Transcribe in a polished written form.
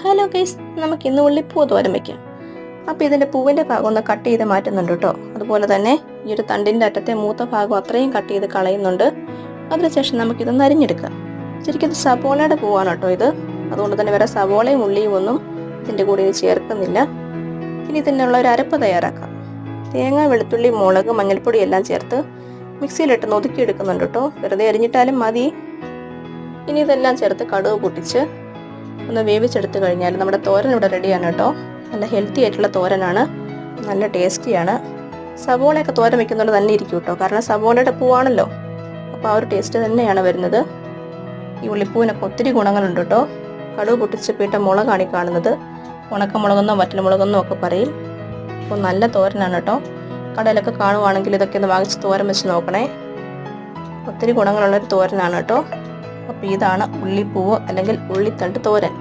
Hello guys, നമുക്ക് ഇന്ന് ഉള്ളിപ്പൂ തോരൻ വയ്ക്കാം. അപ്പോൾ ഇതിൻ്റെ പൂവിൻ്റെ ഭാഗം ഒന്ന് കട്ട് ചെയ്ത് മാറ്റുന്നുണ്ട് കേട്ടോ. അതുപോലെ തന്നെ ഈ ഒരു തണ്ടിൻ്റെ അറ്റത്തെ മൂത്ത ഭാഗം അത്രയും കട്ട് ചെയ്ത് കളയുന്നുണ്ട്. അതിനുശേഷം നമുക്കിതൊന്ന് അരിഞ്ഞെടുക്കാം. ശരിക്കും ഇത് സവോളയുടെ പൂവാണ് കേട്ടോ ഇത്. അതുകൊണ്ട് തന്നെ വേറെ സവോളയും ഉള്ളിയും ഒന്നും ഇതിൻ്റെ കൂടെ ഇനി ചേർക്കുന്നില്ല. ഇനി ഇതിനുള്ള ഒരു അരപ്പ് തയ്യാറാക്കാം. തേങ്ങ, വെളുത്തുള്ളി, മുളക്, മഞ്ഞൾപ്പൊടി എല്ലാം ചേർത്ത് മിക്സിയിലിട്ട് ഒതുക്കിയെടുക്കുന്നുണ്ട് കേട്ടോ. വെറുതെ അരിഞ്ഞിട്ടാലും മതി. ഇനി ഇതെല്ലാം ചേർത്ത് കടുക് പൊട്ടിച്ച് ഒന്ന് വേവിച്ചെടുത്ത് കഴിഞ്ഞാൽ നമ്മുടെ തോരൻ ഇവിടെ റെഡിയാണ് കേട്ടോ. നല്ല ഹെൽത്തി ആയിട്ടുള്ള തോരനാണ്, നല്ല ടേസ്റ്റിയാണ്. സവോളയൊക്കെ തോരൻ വെക്കുന്നതുകൊണ്ട് തന്നെ ഇരിക്കും കേട്ടോ, കാരണം സവോളയുടെ പൂവാണല്ലോ. അപ്പോൾ ആ ഒരു ടേസ്റ്റ് തന്നെയാണ് വരുന്നത്. ഈ ഉള്ളിപ്പൂവിനൊക്കെ ഒത്തിരി ഗുണങ്ങളുണ്ട് കേട്ടോ. കടുക് പൊട്ടിച്ചിട്ട മുളകാണ് ഈ കാണുന്നത്. ഉണക്കമുളകെന്നോ വറ്റൽമുളകെന്നോ ഒക്കെ പറയും. അപ്പോൾ നല്ല തോരനാണ് കേട്ടോ. കടയിലൊക്കെ കാണുവാണെങ്കിൽ ഇതൊക്കെ ഒന്ന് വാങ്ങിച്ച് തോരൻ വെച്ച് നോക്കണേ. ഒത്തിരി ഗുണങ്ങളുള്ളൊരു തോരനാണ് കേട്ടോ. അപ്പോൾ ഇതാണ് ഉള്ളിപ്പൂവ് അല്ലെങ്കിൽ ഉള്ളിത്തണ്ട് തോരൻ.